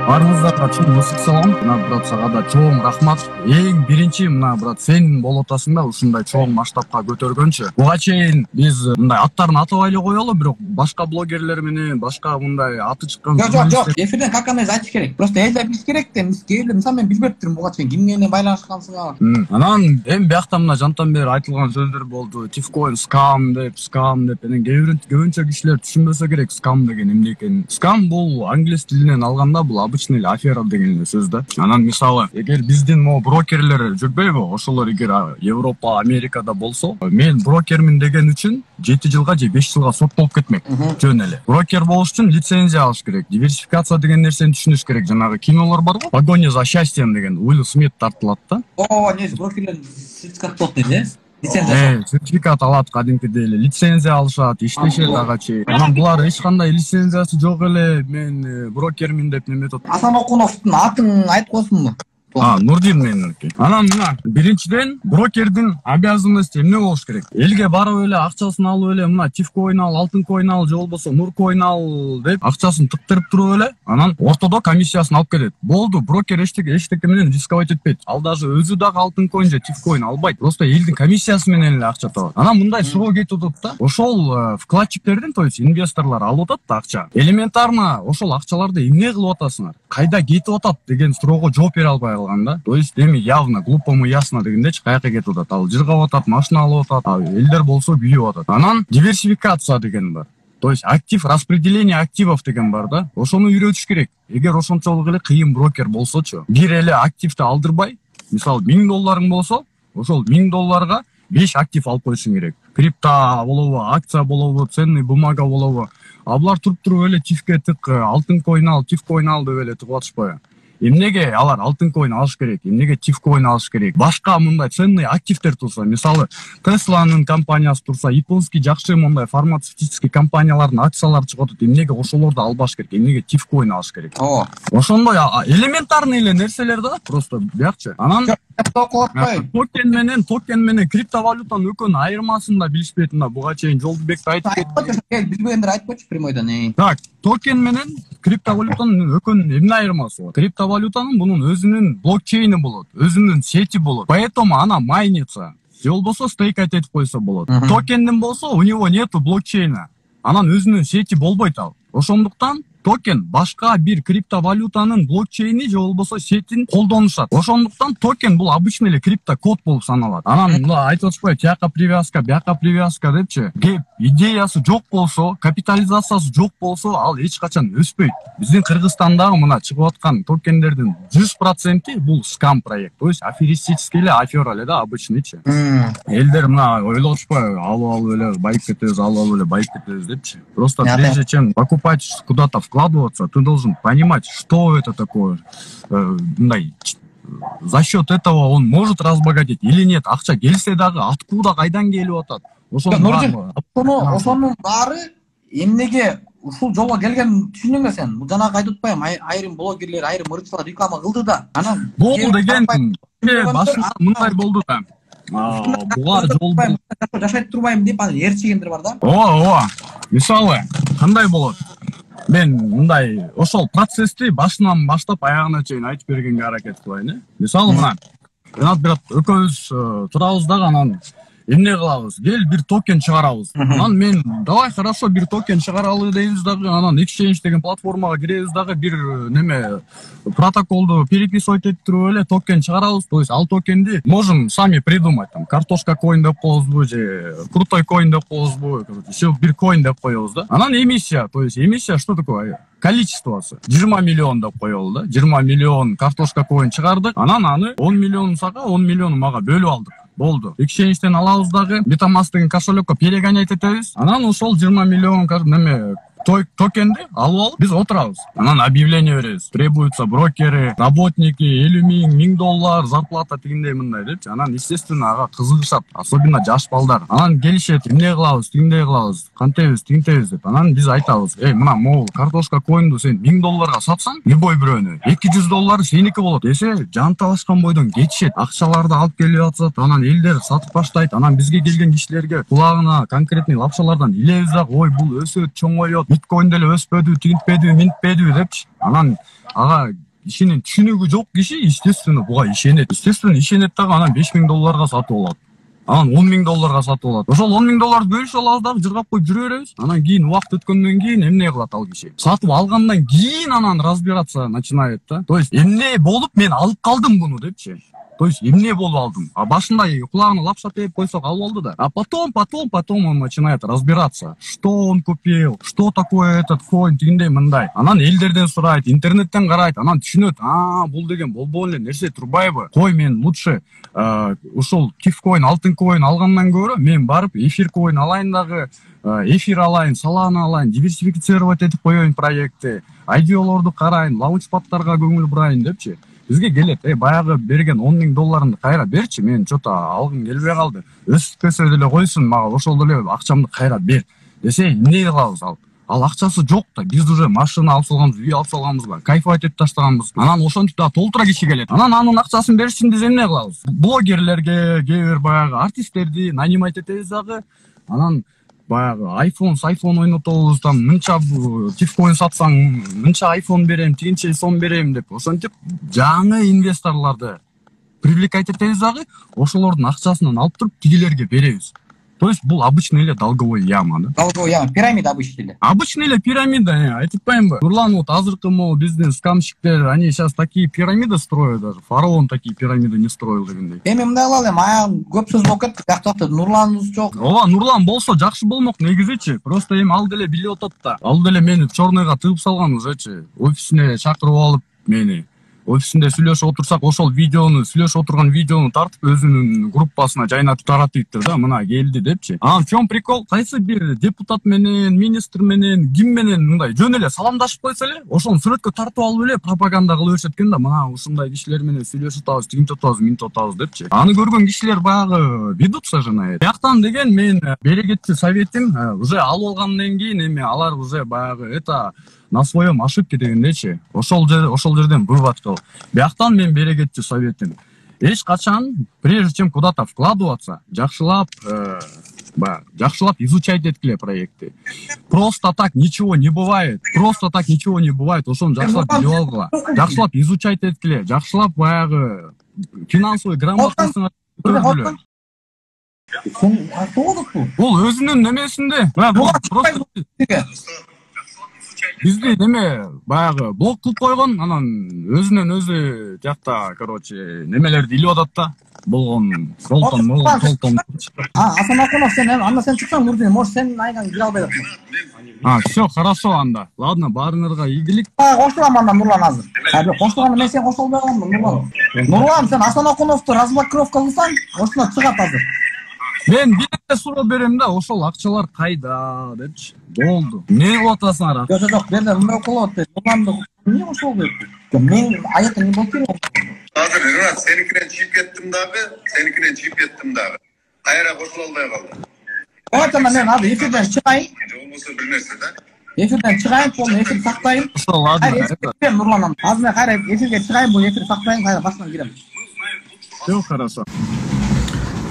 Барыңыздарга чын ысык салам. Мына брат сага да чоң рахмат. Эң биринчи мына брат сен болуп атасың да ушундай чоң масштабка көтөргөнчү. Буга чейин биз мындай аттарын атабай эле коелу, бирок башка блогерлер менен башка мындай аты чыккан Жок. Эфирден как анайсы айтыш керек. Просто эле билиш керек да. Мисалы мен билбеп турмун буга чейин ким менен байланышкансыңар. Анан эми биякта мына жантан бери айтылган сөздөр болду. Тифкоин скам деп, анан көбүнчө кишилер түшүнбөсө керек скам деген эмне экенин. Скам бул англис тилинен алганда бул обычный эле афера деген сөз да. Анан мисалы, эгер биздин могу брокерлер жүрбөйбү, ошолор эгер Европа, Америкада болсо, мен брокермин деген үчүн 7 жылга же 5 жылга соттолуп кетмек. Жөн эле. Брокер болуш үчүн лицензия алыш керек. Диверсификация деген нерсени түшүнүш керек. Жанагы кинолор бар го. Погоня за счастьем деген Уилл Смит тартылат да. Брокерлер сертификат болот дейт, лицензия. Сертификат алат кадимкидей эле. Лицензия алышат, иштешет ага чейин. Анан булар эч кандай лицензиясы жок эле. Мен брокермин деп неметет. Асан Окуновдун атын айтып койсунбу? Нурдин меники. Анан мына биринчиден брокердин обязанности эмне болуш керек? Элге барып эле акчасын алып эле мына Тифкоин ал, алтын коин ал, же болбосо Нуркоин ал деп акчасын тыктырып туруп эле анан ортодо комиссиясын алып кетет. Болду, брокер эчтеке менен рисковать этпейт. Ал даже өзү дагы алтын коин же Тифкоин албайт. Просто элдин комиссиясы менен эле акча табат. Анан мындай суроо кетип атат да. Ошол вкладчиктердин, то есть инвесторлор алып атат да акча. Элементарно ошол акчаларды эмне кылып атасыңар? Кайда кетип атат деген суроого жооп бере албай калганда. То есть эми явно, глупому ясно дегендечи каяка кетип атат. Ал жыргап атат, машина алып атат, элдер болсо күйүп атат. Анан диверсификация деген бар. То есть распределение активов деген бар да. Ошону үйрөтүш керек. Эгер ошончолук эле кыйын брокер болсочу, бир эле активди алдырбай, мисалы $1000 болсо, ошол $1000 5 актив алып коюшуң керек. Крипто болобу, акция болобу, ценный бумага болобу. А булар туруп эле тифке тык, алтын коин ал, Тифкоин ал деп эле тыгып атышпайбы? Эмнеге алар алтын коин алыш керек? Эмнеге Тифкоин алыш керек? Башка мындай ценный активдер турса, мисалы Тесланын компаниясы турса, японский жакшы мындай фармацевтический компаниялардын акциялары чыгып атат. Эмнеге ошолорду албаш керек? Эмнеге Тифкоин алыш керек? Ошондой элементарный эле нерселер да, просто биякчы. Анан токен менен криптовалютанын экөөнүн айырмасын да билишпейтин да. Буга чейин Жолдубек айтып кетти. Билбегендер айтып койчу прямойдон. Так, токен менен криптовалютанын экөөнүн эмне айырмасы бар? Криптовалютанын бунун өзүнүн блокчейни болот, өзүнүн сети болот. Поэтому ана майнится. Же болбосо стейкать этип койсо болот. Токендин болсо у него нету блокчейна. Анан өзүнүн сети болбойт ал. Ошондуктан токен башка бир криптовалютанын блокчейни же болбосо сетин колдонушат. Ошондуктан токен бул обычный эле криптокод болуп саналат. Анан мына айтып атышпайбы, тияка привязка, бияка привязка депчи. Кеп идеясы жок болсо, капитализациясы жок болсо, ал эч качан өспөйт. Биздин Кыргызстандагы мына чыгып аткан токендердин 100% бул скам проект. То есть аферистический эле афера эле да, обычныйчы. Элдер мына ойлоп атышпайбы, алып эле байып кетебиз, алып эле байып кетебиз депчи. Просто прежде чем покупать куда-то вкладываться, ты должен понимать, что это такое. За счет этого он может разбогатеть или нет. Акча келсе дагы откуда, кайдан келип атат? Ошонун баары эмнеге ушул жолго келген түшүндүңбү сен? Бул жанагы айтып атпайбы, айрым блогерлер, айрым ырчылар реклама кылды да. Анан болду деген башында мындай болду да. Буга жол жашайт турбайм деп анан ээрчигендер бар да. Ооба. Мисалы кандай болот? Мен мындай ошол процессти башынан баштап аягына чейин айтып бергенге аракет кылайын. Мисалы мына Ренат брат экөөбүз турабыз дагы анан эмне кылабыз? Кел бир токен чыгарабыз. Анан мен давай хорошо бир токен чыгаралы дейбиз дагы, анан Exchange деген платформага киребиз дагы, бир неме протоколду переписывать этип туруп эле токен чыгарабыз. То есть ал токенди можем сами придумать, там картошка коин деп коебузбу же крутой коин деп коебузбу, еще бир коин деп коебуз да. Анан эмиссия, то есть эмиссия что такое? Количествосы 20 миллион деп коелу да. 20 миллион картошка коин чыгардык, анан аны 10 миллион сага, 10 миллион мага бөлүп алдык. Болду. Exchange'ден алабыз дагы, MetaMask деген кошелекке перегонять этебиз. Анан ошол 20 миллион неме токенди алып алып биз отурабыз. Анан объявление беребиз. Требуются брокеры, работники, $1000 зарплата тигиндей мындай депчи. Анан естественно ага кызыгышат, особенно жаш балдар. Анан келишет, эмне кылабыз, тигиндей кылабыз, кантебиз, тигинтебиз деп. Анан биз айтабыз, мына могул картошка коинду сен $1000 сатсаң, любой бирөөнү $200 сеники болот десе, жан талашкан бойдон кетишет. Акчаларды алып келип атышат, анан элдер сатып баштайт. Анан бизге келген кишилерге кулагына конкретный лапшалардан илебиз дагы, ой бул өсөт, чоңоет, биткоин деле өспөдү, тигинтпеди, минтпеди депчи. Анан ага ишинин түшүнүгү жок киши естественно буга ишенет. Естественно ишенет дагы анан $5000 сатып алат. Анан $10,000 сатып алат. Ошол $10,000 бөлүшүп алабыз дагы жыргап коюп жүрө беребиз. Анан кийин убакыт өткөндөн кийин эмне кылат ал киши? Сатып алгандан кийин анан разбираться начинает да. То есть эмне болуп мен алып калдым буну депчи. То есть эмне болуп алдым? А башында кулагына лапша тееп койсок ал болду да. А потом он начинает разбираться, что он купил, что такое этот коин, тигиндей мындай. Анан элдерден сурайт, интернеттен карайт, анан түшүнөт. Бул деген болбогон эле нерсе турбайбы? Кой мен лучше ушул TIF коин, алтын коин алгандан көрө мен барып эфир коин алайын дагы, эфир алайын, Solana алайын, диверсифицировать этип коеюн проектти, IDO-лорду карайын, лаунчпадтарга көңүл бурайын депчи. Бизге келет, баягы берген $10,000 кайра берчи, мен чото алгым келбей калды. Өсүп деле койсун, мага ошол деле акчамды кайра бер десе, эмне кылабыз ал? Ал акчасы жок да, биз уже машина алып салганбыз, үй алып салганбыз, кайфовать этип таштаганбыз. Анан ошентип да толтура киши келет. Анан анын акчасын беришин биз эмне кылабыз? Блогерлерге, кээ бир баягы артисттерди нанимать этебиз дагы. Анан баягы iPhone ойнотобуз, там мынча TIF коин сатсаң, мынча iPhone берем, тигинче сом берем деп, ошентип жаңы инвесторлорду привлекать этебиз дагы, ошолордун акчасынан алып туруп тигилерге беребиз. То есть бул обычный эле долговой яма, да? Долговой яма, пирамида обычный эле. Обычный эле пирамида, айтпаймынбы? Нурлан вот азыркы могу биздин скамщиктер, они сейчас такие пирамиды строят даже. Фараон такие пирамиды не строил дегендей. Эми мындай кылалы, аягым көп сөз болуп кетти, бияктакта Нурланыбыз жок. Ооба, Нурлан болсо жакшы болмок негизичи. Просто эми ал деле билип атат да. Ал деле мени чорныйга тыгып салган ужечи. Офисине чакырып алып мени. Офисинде сүйлөшүп отурсак, ошол сүйлөшүп отурган видеону тартып өзүнүн группасына жайнатып таратыптыр да, мына келди депчи. Анан в чём прикол? Кайсы бир депутат менен, министр менен, ким менен мындай жөн эле саламдашып койсо эле, ошону сүрөткө тартып алып эле пропаганда кылып беришет экен да, мына ушундай кишилер менен сүйлөшүп атабыз, тигинтип атабыз, минтип атабыз депчи. Аны көргөн кишилер баягы ведутся же на это. Бияктан деген мен берекетчи советим, уже алып алгандан кийин эми алар уже баягы это на своем ошибке дегендечи. Ошол жерден вывод кыл. Бияктан мен берекетчи советим. Эч качан, прежде чем куда-то вкладываться, жакшылап изучать эткиле проекты. Просто так ничего не бывает. Ошону жакшылап билип алгыла. Жакшылап изучать эткиле. Жакшылап баягы финансовый грамотностьуна көргүлө. Сен артыбы? Бул өзүнүн немесинде. Просто бизди неме баягы блок кылып койгон, анан өзүнөн өзү жакта, короче, немелерди илип атат да. Болгон Колтон. Асан Акунов, сен чыксаң Нурдин, может сен айган кире албай атасың. Все, хорошо анда. Ладно, баарыңарга ийгилик. Коштурам анда Нурлан азыр. Коштурганда мен сен кошто албай калдым, Нурлан. Нурлан, сен Асан Акуновду разблокировка кылсаң, ошондо чыгат азыр. Мен бир суроо берем да, ошол акчалар кайда депчи. Болду. Не кылып атасыңар? Жок, берде мындай кылып атты. Нурланды эмне ошол деп. Мен аятта не болуп келем. Азыр Ринат, сеникинен чийип кеттим дагы. Кайра кошула албай калдым. Ошондо мен азыр эфирден чыгайын. Болбосо бир нерсе да. Эфирден чыгайын, полный эфир сактайын. Ошол ладно. Нурлан, азыр мен кайра эфирге чыгайын, бул эфир сактайын, кайра башынан кирем. Всё хорошо.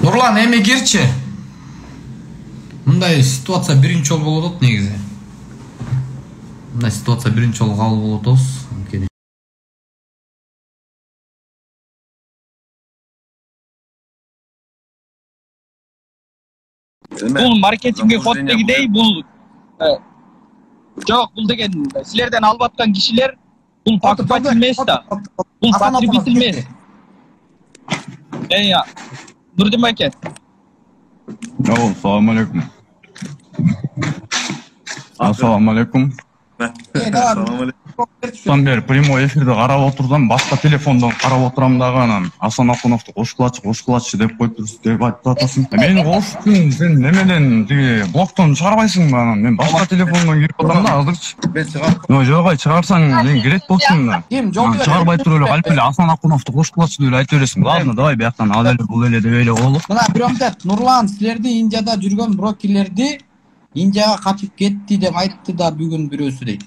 Нурлан, эми кирчи. Мындай ситуация биринчи жолу болуп атат негизи. Мындай ситуация биринчи жолу кабыл болуп атабыз. Бул маркетингге ход дегидей, бул жок, бул деген силерден алып аткан кишилер бул покупатель эмес да. Бул потребитель эмес. Нурдин байке. Assalamu alaikum. Assalamu alaikum. Бери прямой эфирди карап отурдум, башка телефондон карап отурам дагы, анан Асан Акуновду кошкулачы деп коюптурсуз деп айтып атасың. Мени кошуптун сен немеден тиги блоктон чыгарбайсыңбы? Анан мен башка телефондон кирип атам да азырчы. Мен чыгарам. Жок, чыгарсаң мен керек болсун да. Чыгарбай туруп эле калп эле Асан Акуновду кошкулачы деп айта бересиң. Ладно, давай бияктан ал эле бул эле деп эле болуп. Мына биромдет Нурлан силерди Индияда жүргөн брокерлерди Индияга качып кетти деп айтты да бүгүн бирөөсү дейт.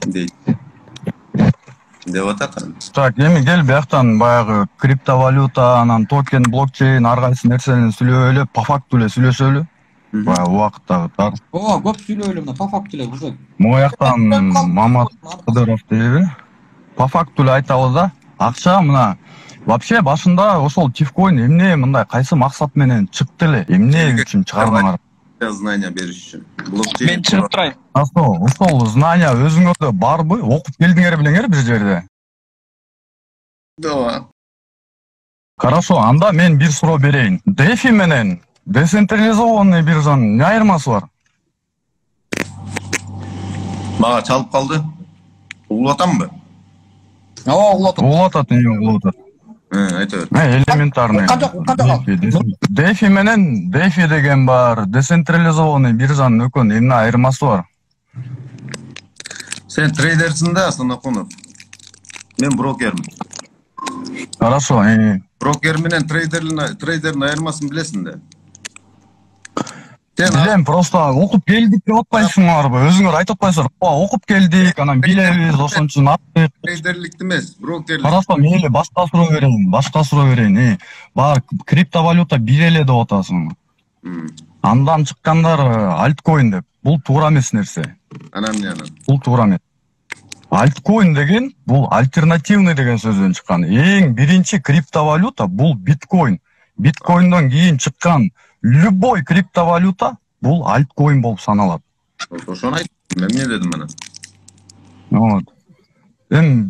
Деп атат. Так, эми кел бияктан баягы криптовалюта, анан токен, блокчейн, ар кайсы нерсени сүйлөп эле, по факту эле сүйлөшөлү. баягы убакыттагы Ооба, көп сүйлөй эле мына по факту эле уже. могу жактан Мамат Кыдыров дейби. По факту эле айталы да, акча мына вообще башында ошол тифкоин эмне мындай кайсы максат менен чыкты эле, эмне үчүн чыгардыңар? Знания бериш үчүн. Мен чыгып турайын. Ошол знания өзүңөрдө барбы? Окуп келдиңер белеңер бир жерде? Да. Хорошо, анда мен бир суроо берейин. DeFi менен децентрализованный биржанын эмне айырмасы бар? Мага чалып калды. Угулуп атамбы? Ооба, угулуп атат. Угулуп атат, угулуп атат. Айтып бер. Элементарный. Канча DeFi менен DeFi деген бар, децентрализованный биржанын экөөнүн эмне айырмасы бар? Сен трейдерсиң да, Санакунов. Мен брокермин. Хорошо, Брокер менен трейдердин айырмасын билесиң да. Сен билем, просто окуп келдик деп атпайсыңарбы? Өзүңөр айтып атпайсыңар. Окуп келдик, анан билебиз, ошон үчүн аттык. трейдерликти эмес, брокерлик. Хорошо, мейли башка суроо берейин. Бар криптовалюта бир эле деп атасың. Андан чыккандар альткоин деп. Бул туура эмес нерсе. Анан эмне анан? Бул туура эмес. Альткоин деген бул альтернативный деген сөздөн чыккан. Эң биринчи криптовалюта бул биткоин. Биткоиндон кийин чыккан любой криптовалюта бул альткоин болуп саналат. Ошону айт. Мен эмне дедим анан? Вот.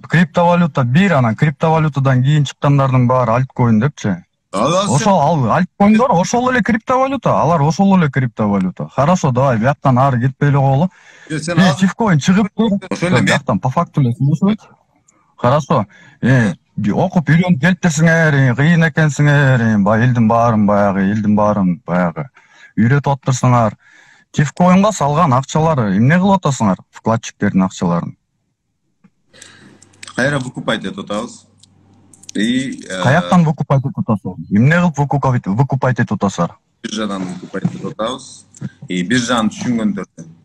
Криптовалюта бир, анан криптовалютадан кийин чыккандардын баары альткоин депчи. Ошол альткоиндор ошол эле криптовалюта, алар ошол эле криптовалюта. Хорошо, давай бияктан ары кетпей эле коелу. Тифкоин чыгыптыр. Ошол эле бияктан по факту эле сүйлөшөбүз. Хорошо. Окуп үйрөнүп келиптирсиңер, кыйын экенсиңер, элдин баарын баягы үйрөтүп атырсыңар. Тифкоинга салган акчалар эмне кылып атасыңар? Вкладчиктердин акчаларын. Кайра выкупать этип атабыз. Каяктан выкупать этип атасыңар? Эмне кылып выкупать этип атасыңар? Биржадан выкупать этип атабыз. Биржаны түшүнгөндөрдөн.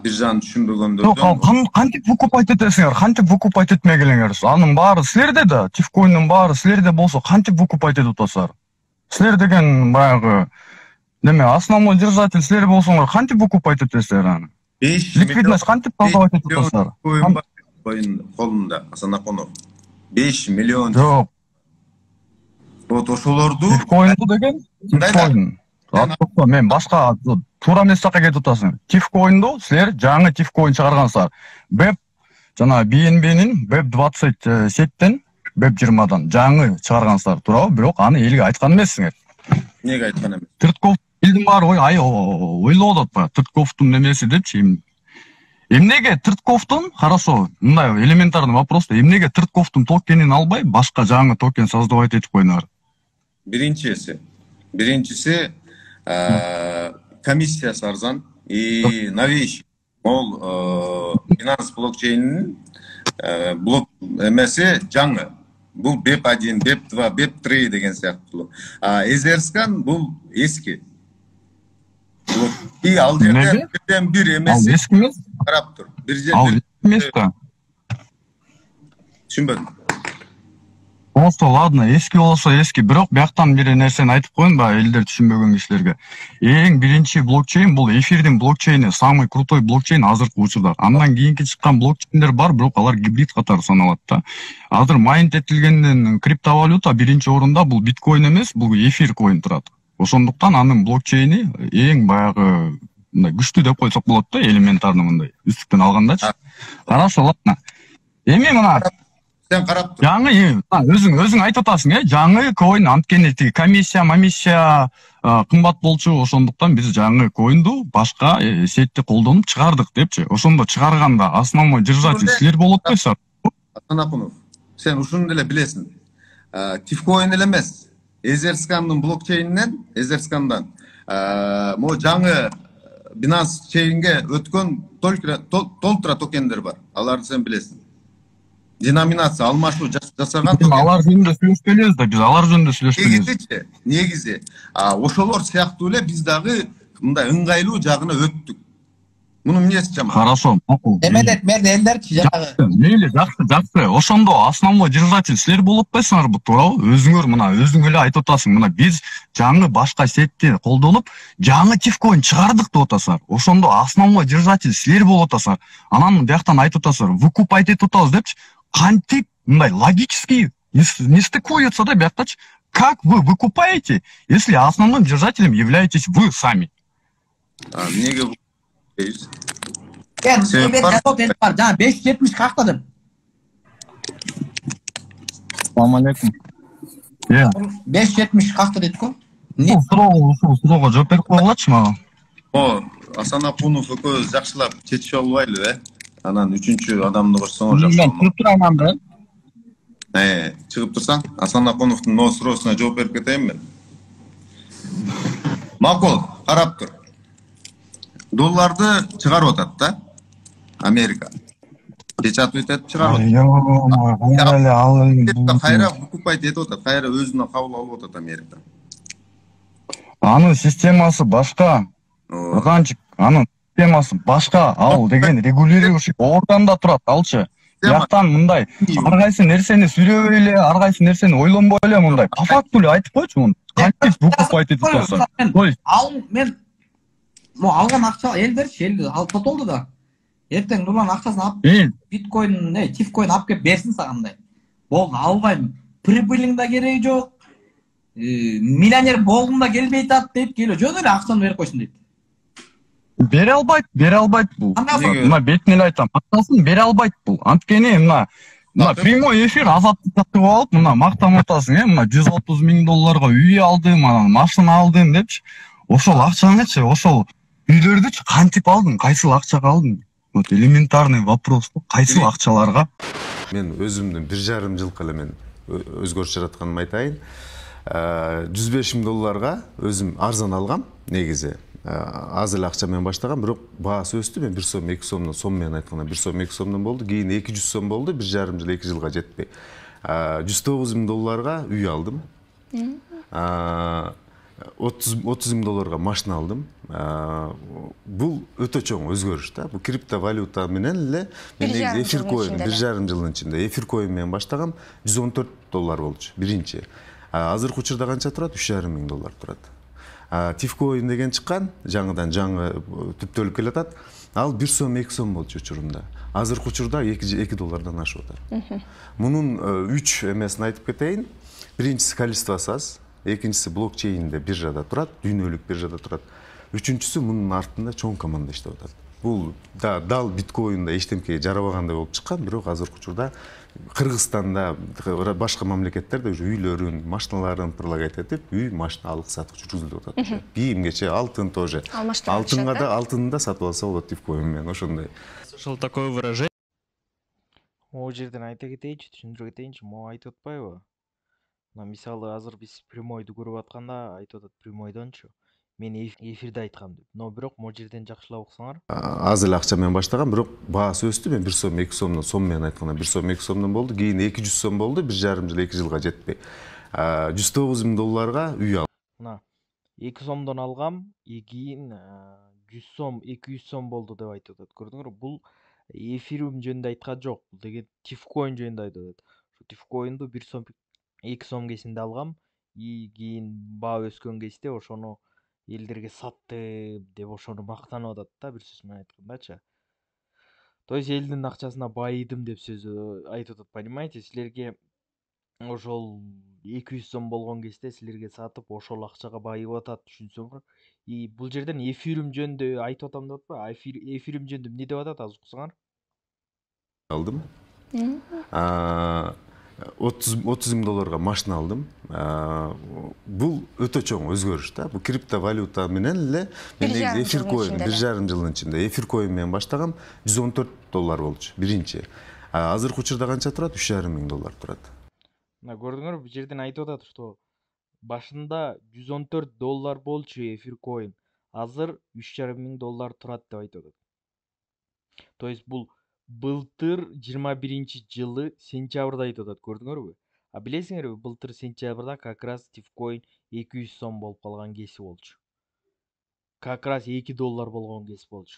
Биржаны түшүнбөгөндөрдөн. Кантип выкупать этесиңер? Кантип выкупать этмегилиңер? Анын баары силерде да, тифкоиндин баары силерде болсо кантип выкупать этип атасыңар? Силер деген баягы неме, основной держатель силер болсоңор кантип выкупать этесиңер аны? Ликвидность кантип создавать этип атасыңар? Колунда Асанакунов 5 миллион. Жок. Вот ошолорду Тифкоинду деген? Тифкоин. Мен башка туура эмес жакка кетип атасың. Тифкоинду силер жаңы тифкоин чыгаргансыздар. BEP жана BNB'нин BEP20 сеттен BEP20дан жаңы чыгаргансыздар, туурабы? Бирок аны элге айткан эмессиңер. Эмнеге айткан эмес? Тыртков элдин баары ойлоп атат баягы Тыртковдун немеси депчи. Эмнеге Тыртковдун, хорошо, мындай элементарный вопрос, эмнеге Тыртковдун токенин албай башка жаңы токен создавать этип койдуңар? Биринчиси комиссиясы арзан и новейший. Ол Binance блокчейнинин блок эмеси жаңы. Бул BEP1, BEP2, BEP3 деген сыяктуу. Etherscan бул эски. И ал жерден бирден бир эмеси. Ал эски эмес? Карап тур. Ал эски эмес да. Түшүнбөдүм. Болсо, ладно, эски болсо эски, бирок бияктан бир нерсени айтып коеюн ба элдер түшүнбөгөн кишилерге. Эң биринчи блокчейн бул эфирдин блокчейни, самый крутой блокчейн азыркы учурда. Андан кийинки чыккан блокчейндер бар, бирок алар гибрид катары саналат да. Азыр майнт этилгенден криптовалюта биринчи орунда бул биткоин эмес, бул эфир коин турат. Ошондуктан анын блокчейни эң баягы мындай күчтүү деп койсок болот да, элементарный мындай үстүктөн алгандачы. Хорошо, ладно. Эми мына Сен карап тур. жаңы өзүң айтып атасың, жаңы коин анткени тиги комиссия кымбат болчу, ошондуктан биз жаңы коинду башка сетти колдонуп чыгардык депчи. Ошондо чыгарганда основной держатель силер болуп атпайсыздар? Асанакунов, сен ушуну деле билесиң. Тифкоин эле эмес, Etherscan'дын блокчейнинен, Etherscan'дан могу жаңы Binance чейнге өткөн толтура токендер бар. Аларды сен билесиң. Деноминация алмашуу жасаган токен. Алар жөнүндө сүйлөшпөйбүз да, биз алар жөнүндө сүйлөшпөйбүз. Негизи ошолор сыяктуу эле биз дагы мындай ыңгайлуу жагына өттүк. Мунун эмнеси жаман? Хорошо. Демедет мен элдерчи жанагы. Мейли, жакшы. Ошондо основной держатель силер болуп атпайсыңарбы, туурабы? Өзүңөр мына өзүң эле айтып атасың. Мына биз жаңы башка сетти колдонуп, жаңы тифкоин чыгардык деп атасыңар. Ошондо основной держатель силер болуп атасыңар. Анан бияктан айтып атасыңар, выкупать этип атабыз депчи. Кантип мындай логически не стыкуется да бияктачы. Как вы выкупаете, если основным держателем являетесь вы сами? Эмнеге дейбиз? Ben Себеп ben бар. жазып этип бар. Жана 570 кактадым. Assalomu alaykum. 570 какты дейт го. Не? Суроого жооп берип койгулачы мага. Асан Апунов экөөбүз жакшылап чечип албайлы, Анан үчүнчү адамды кошсоңор жакшы Мен болмок. туруп турам да. Чыгып турсаң, Асан Апуновдун но суроосуна жооп берип кетейин мен. Макул, карап тур. Долларды чыгарып атат да, Америка. Печатать этип чыгарып атат. Кайра выкупать этип атат, кайра өзүнө кабыл алып атат Америка. Анын системасы башка. Ырганчык, анын системасы башка. Ал деген регулирующий органда турат, алчы. Бияктан мындай ар кайсы нерсени сүйлөбөй эле, ар кайсы нерсени ойлонбой эле мындай по факту эле айтып койчу муну. Кантип выкупать этип атасың? Ал мен алган акча элдерчи, эл алып сатылды да. Эртең Нурлан акчасын алып биткоин, тифкоин алып келип берсин сагандай. Болду, албайм. Прибылың да кереги жок. Миллионер болгум да келбей атат дейт, келе жөн эле акчаны берип койсун дейт. Бере албайт бул. Мына бетин эле айтам. Акчасын бере албайт бул. Анткени мына прямой эфир азаттык сатып алып, мына мактанып атасың, мына 130 000 долларга үй алдым, анан машина алдым депчи. Ошол акчаңычы, ошол үйлөрдүчү кантип алдың, кайсыл акчага алдың? Вот элементарный вопрос. Кайсыл акчаларга? Мен өзүмдүн 1,5 жылкы эле мен өзгөрүш жаратканымды айтайын. 105 000 долларга өзүм арзан алгам, негизи. Аз эле акча менен баштагам, бирок баасы өстү. Мен 1 сом, 2 сомдон, сом менен айтканда 1 сом, 2 сомдон болду. Кийин 200 сом болду, 1,5 жыл, 2 жылга жетпей. 109 000 долларга үй алдым. 30 000 долларга машина алдым. Бул өтө чоң өзгөрүш да. Бул криптовалюта менен эле мен негизи эфир коин 1,5 жылдын ичинде эфир коин менен баштагам, 114 доллар болчу биринчи. Азыркы учурда канча турат? 3,5 000 доллар турат. Тифкоин деген чыккан, жаңы түптөлүп келатат. Ал 1 сом, 2 сом болчу учурунда. Азыркы учурда 2 доллардан ашып атат. Мунун 3 эмесин айтып кетейин. Биринчиси количествосы аз, экинчиси блокчейнде биржада турат, дүйнөлүк биржада турат. Үчүнчүсү мунун артында чоң команда иштеп атат. Бул дал биткоинде эчтемкеге жарабагандай болуп чыккан, бирок азыркы учурда Кыргызстанда, башка мамлекеттерде уже үйлөрүн, машиналарын предлагать этип, үй машина алык сатык жүргүзүлүп атат. Кийим-кечек, алтын тоже. Алтынды да сатып алса болот тифкоин менен, ошондой. Слышал такое выражение. Могу жерден айта кетейинчи, түшүндүрө кетейинчи, могу айтып атпайбы? Мисалы азыр биз прямойду көрүп атканда айтып атат прямойдончу. Мен эфирде айткам деп. Но бирок могу жерден жакшылап уксаңар. Аз эле акча менен баштагам, бирок баасы өстү. Мен 1 сом, 2 сомдон, сом менен айтканда 1 сом, 2 сомдон болду. Кийин 200 сом болду, 1,5 жыл, 2 жылга жетпей. 109 000 долларга үй алдым. Мына 2 сомдон алгам, кийин 100 сом, 200 сом болду деп айтып атат. Көрдүңөрбү? Бул эфирим жөнүндө айткан жок. Бул деген тифкоин жөнүндө айтып атат. Ошо тифкоинду 1 сом, 2 сом кезинде алгам, кийин баа өскөн кезде ошону элдерге сатты деп ошону мактанып атат да, бир сөз менен айткандачы. То есть элдин акчасына байыдым деп сөз айтып атат, понимаете? Силерге ошол 200 сом болгон кезде силерге сатып ошол акчага байып атат, түшүнсөңөр. Бул жерден эфирим жөнүндө айтып атам деп атпайбы? Эфирим жөнүндө эмне деп атат, азыр уксаңар? Алдым. 30 000 долларга машина алдым. Бул өтө чоң өзгөрүш да. Бул криптовалюта менен эле мен негизи эфир коин 1,5 жылдын ичинде эфир коин менен баштагам, 114 доллар болчу биринчи. Азыркы учурда канча турат? 3,5 000 доллар турат. Мына көрдүңөрбү, бул жерден айтып атат, что башында 114 доллар болчу эфир коин. Азыр 3,5 000 доллар турат деп айтып атат. То есть бул былтыр 21-жылы сентябрда айтып атат, көрдүңөрбү? Билесиңерби, былтыр сентябрда как раз тифкоин 200 сом болуп калган кеси болчу. Как раз 2 доллар болгон кез болчу.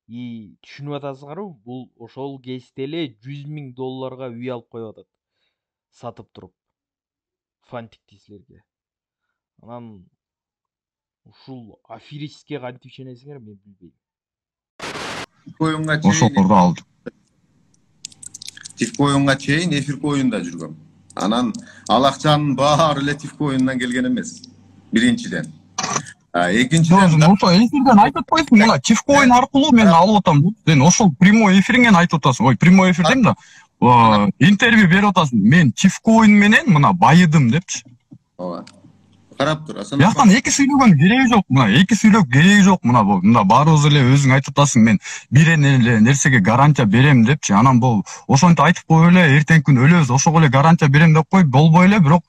түшүнүп атасыңарбы, бул ошол кезде эле $100,000 үй алып коюп атат. Сатып туруп. Фантикти силерге. Анан ушул аферистке кантип ишенесиңер, мен билбейм. Коюнга Ошолорду алды. Тифкоюнга чейин эфирк оюнда жүргөм. Анан ал акчанын баары эле Тифкоюндан келген эмес. Биринчиден. Экинчиден ошо эфирден айтып атпайсың, мына Тифкоин аркылуу мен алып атам. Сен ошол прямой эфириңен айтып атасың. Ой, прямой эфир дейм да. Интервью берип атасың. Мен Тифкоин менен мына байыдым депчи. ооба. Карап тур. Бияктан эки сүйлөгөн кереги жок. Мына эки сүйлөп кереги жок. Мына баарыбыз эле өзүң айтып атасың, мен бир эле нерсеге гарантия берем депчи. Анан бул ошентип айтып коюп эле эртең күн өлөбүз, ошого эле гарантия берем деп коюп болбой эле, бирок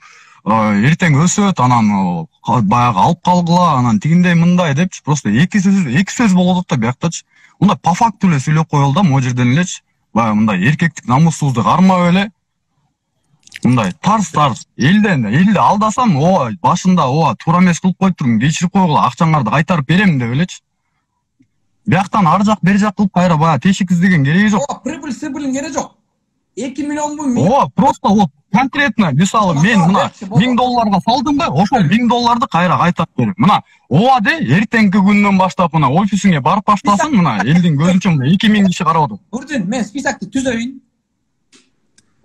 эртең өсөт, анан баягы алып калгыла, анан тигиндей мындай депчи. Просто эки сөз болуп атат да бияктачы. Мындай по факту эле сүйлөп коелу да, могу жерден элечи. Баягы мындай эркектик, намуссуздук кармап эле. Мындай тарс элди алдасам, ооба башында ооба туура эмес кылып коюп турмун, кечирип койгула, акчаңарды кайтарып берем деп элечи. Бияктан ар жак бери жак кылып кайра баягы тешик издеген кереги жок. Ооба, прибыль кереги жок. 2 миллионбу? Ооба, просто вот конкретно мисалы мен мына $1000 салдым да, ошол $1000 кайра кайтарып берем. Мына ооба де, эртеңки күндөн баштап мына офисиңе барып баштасын, мына элдин көзүнчө 2000 киши карап атат. Бурдун, мен списокты түзөйүн.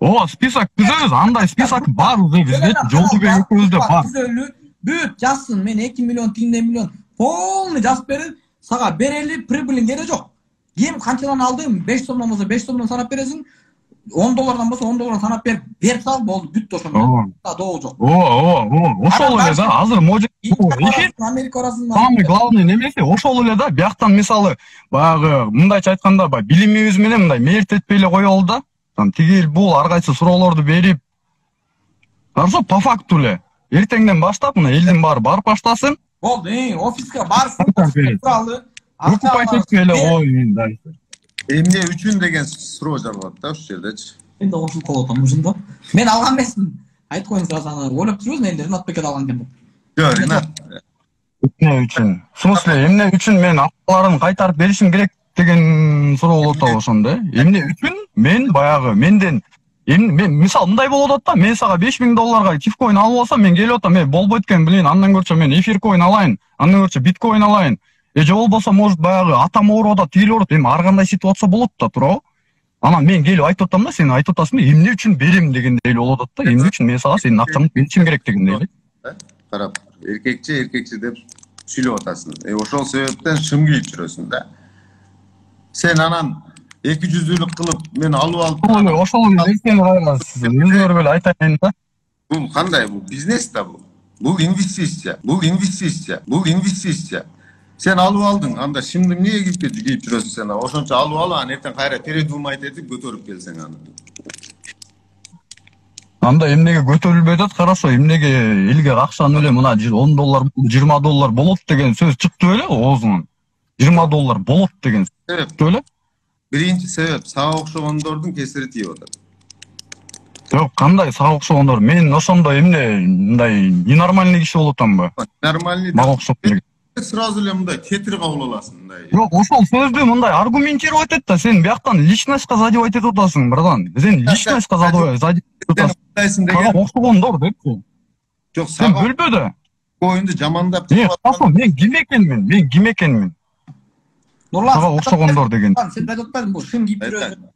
Ооба, список түзөбүз, андай список бар бизде, Жолдубек экөөбүздө бар. Түзөлү, бүт жазсын, мен 2 миллион, тигиндей миллион полный жазып берип, сага берели, прибылиң кереги жок. Ким канчадан алдым? 5 сомдон болсо 5 сомдон санап бересиң. $10 болсо $10 санап берип сал, болду, бүттү ошондо. Доо жок. Ооба, ошол эле да. Азыр может эфир Америка арасында самый главный немеси ошол эле да. Бияктан мисалы баягы мындайча айтканда, билимибиз менен мындай мээртетпей эле коелу да. Там тигил бул ар кайсы суроолорду берип, хорошо, по факту эле эртеңден баштап мына элдин баары барып баштасын. Болду, офиске барсын, туралы. Окупать этпей эле коюйун дальше. эмне үчүн деген суроо жаралат да ушул жердечи. Мен да ошол кылып атам ушунда. Мен алган эмесмин. Айтып коюңуз сразу, ойлоп жүрбүз, элдер Ринат Бекет алган экен деп. Жок, Ринат. Эмне үчүн? В смысле, эмне үчүн мен акчаларын кайтарып беришим керек деген суроо болуп атабы ошондо? Эмне үчүн мен баягы менден мен мисалы мындай болуп атат да, мен сага $5000 Тифкоин алып алсам, мен келип атам, болбойт экен, билин, андан көрчө мен эфиркоин алайын, андан көрчө биткоин алайын. Же болбосо, может, баягы атам ооруп атат, тигил ооруп, эми ар кандай ситуация болот да, туурабы? Анан мен келип айтып атам да, сен айтып атасың, эмне үчүн берем дегендей болуп атат да, эмне үчүн мен сага сенин акчаңды беришим керек дегендей эле. Карап, эркекче деп сүйлөп атасың. Ошол себептен шым кийип жүрөсүң да. Сен анан 200-лүк кылып мен алып ошол нерсени кайрасыз, өзүңөр эле айтайын да. Бул кандай, бул бизнес да бул. Бул инвестиция. Сен алып алдың, анда şimdi эмнеге кийип жүрөсүң сен? Ошончо алып алып, анан эртең кайра передумать этип көтөрүп келсең аны. Анда эмнеге көтөрүлбөй атат, хорошо, эмнеге элге акчаны эле мына $10, $20 болот деген сөз чыкты эле оозуңан. $20 болот деген сөз чыкты эле. Биринчи себеп сага окшогондордун кесири тийип атат. Жок, кандай сага окшогондор? Мен ошондо эмне мындай ненормальный киши болуп атамбы? Нормальный. Мага окшоп эле. Сразу эле мындай тетир кабыл аласың мындай. Жок, ошол сөздү мындай аргументировать эт да, сен бияктан личностька задевать этип атасың, братан. Сен личностька задевать этип атасың деген окшогондор депчи. Жок, сен бөлбө да. Коюнду жамандап турган. Мен ким экенмин? Нурлан, сага окшогондор деген. Сен айтып атпадың, бул шым кийип жүрөсүң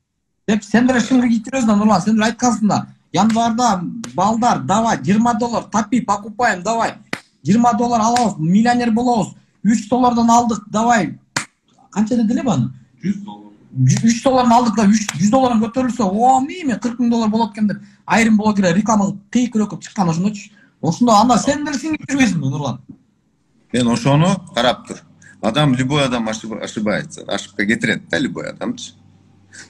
деп, сен деле шым кийип жүрөсүң да, Нурлан, сен айткансың да. Январда балдар, давай $20 тапи, покупаем, давай. $20 алабыз, миллионер болобуз. $3 алдык, давай. Канча деди эле баны? $100 алдык да, $100 көтөрүлсө, о, мен $40,000 болот экен деп, айрым блогерлер реклама кыйкырып чыккан ошондочу. Ошондо анда сен деле сиңип жүрбөйсүңбү, Нурлан? Мен ошону карап тур. Любой адам ошибается. Ошибка кетирет да, любой адамчы.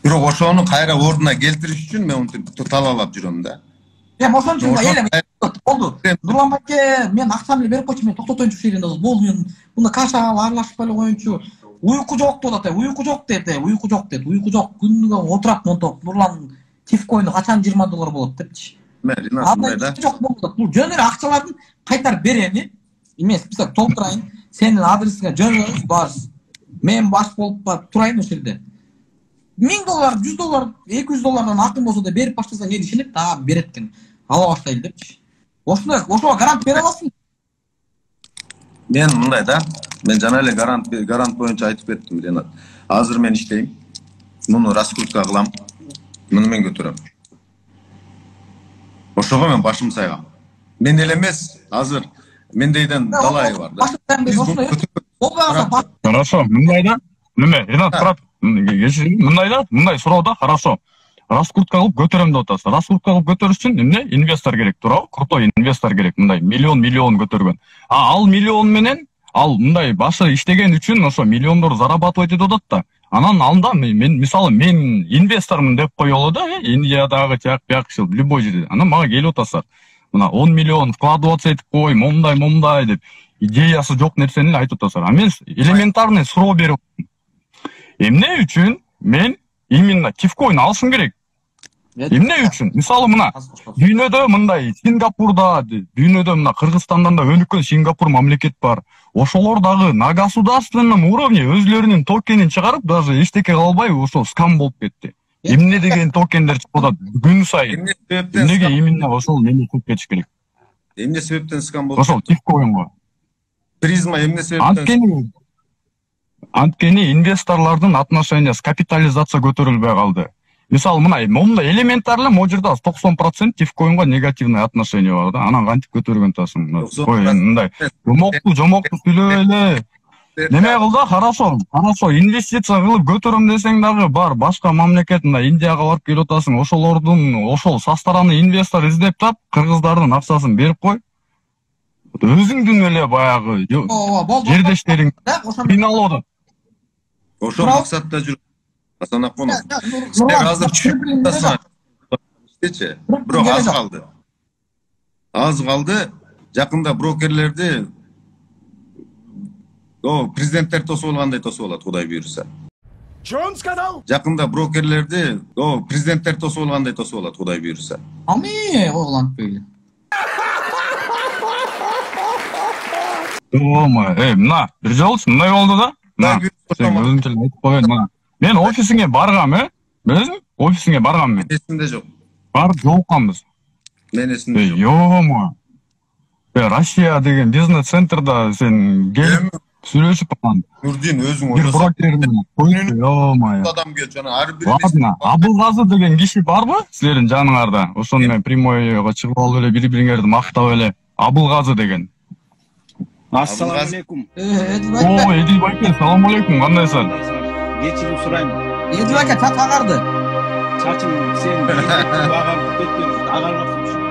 Бирок ошону кайра ордуна келтириш үчүн мен талаалап жүрөм да. Ошончо элем болду. Нурлан байке, мен акчамды берип койчу, мен токтотоюнчу ушул жеринде. Болду, мен мына кашага аралашып эле коюнчу. Уйку жок деп атат, уйку жок дейт. Уйку жок. Күнүгө отурап монтоп, Нурлан Тифкоин качан $20 болот депчи. Андай да. Жок болду. Бул жөн эле акчалардын кайтарып берени эмес, бизге толтурайын. Сенин адресиңе жөнөбүз, барсыз. мен баш болуп барып турайын ошол жерде. $1000, $100, $200 акын болсо да берип баштасаң эл ишенет да, берет экен. Ала баштайлы депчи. Ошого гарант бере аласың. Мен мындай да, мен жана эле гарант боюнча айтып кеттим, Ренат. Азыр мен иштейм. Муну раскрутка кылам. Муну мен көтөрөм. Ошого мен башым сайгам. Мен эле эмес, азыр мендейден талайы бар да. Хорошо, мындай да. Неме, Ренат, турат. Мындай да, мындай суроодо, хорошо. Раскрутка кылып көтөрөм деп атасыз. Раскрутка кылып көрүш үчүн эмне? Инвестор керек, туурабы? Крутой инвестор керек, мындай миллион көтөргөн. Ал миллион менен, ал мындай башы иштеген үчүн ошо миллиондор зарабатывать этип атат да. Анан алында мен мисалы мен инвестормун деп коелу да, Индиядагы тияк ушул любой жерде. Анан мага келип атасыздар. Мына 10 миллион вкладываться этип кой, момдай деп идеясы жок нерсени эле айтып атасыздар. А мен элементарный суроо берип, эмне үчүн мен именно тифкоин алышым керек? Эмне үчүн? Мисалы мына дүйнөдө мындай Сингапурда, дүйнөдө мына Кыргызстандан да өнүккөн Сингапур мамлекет бар. Ошолор дагы на государственном уровне өзлөрүнүн токенин чыгарып, даже эчтеке кылбай ошол скам болуп кетти. Эмне деген токендер чыгып атат күн сайын. Эмнеге именно ошол мени кылып кетиш керек? Эмне себептен скам болуп? Ошол тифкоинго. Призма эмне себептен? Анткени инвесторлордун отношениясы, капитализация көтөрүлбөй калды. Мисалы мына элементарлы могу жерде 90% тифкоинго негативный отношение бар да. Анан кантип көтөргөн атасың? Ой, мындай жомокту сүйлөбөй эле. Неме кыл да, хорошо, инвестиция кылып көтөрөм десең дагы бар, башка мамлекет мына Индияга барып келип атасың, ошол со стороны инвестор издеп тап, кыргыздардын акчасын берип кой. Өзүңдүн эле баягы жердештериң кыйналып атат. Ошол максатта жүрүп Асана Конов. Силер азыр түшүнүп атасыңар. Иштечи. Бирок аз калды. Жакында брокерлерди президенттер тосуп алгандай тосуп алат, Кудай буйруса. Жакында брокерлерди президенттер тосуп алгандай тосуп алат, Кудай буйруса. Огланып бейле. Мына бир жолчу мындай болду да. Сен өзүң эле айтып койгон мына. Мен офисиңе баргам, Билесиңби? Офисиңе баргам мен. Эсимде жок. Барып жолукканбыз. Мен эсимде жок. Йомо. Россия деген бизнес центрда сен келип сүйлөшүп калган. Нурдин өзүң бир брокермен. Йомо. Адам келип жана ар бир Ладно, Абылгазы деген киши барбы силердин жаныңарда? Ошону мен прямойго чыгып алып эле бири-бириңерди мактап эле. Абылгазы деген. Ассаламу алейкум. Эдил байке, салам алейкум, кандайсың? Кечирим сурайм. Эдил байке чат агарды. Чачым сен агарды кеткен, агармакчы.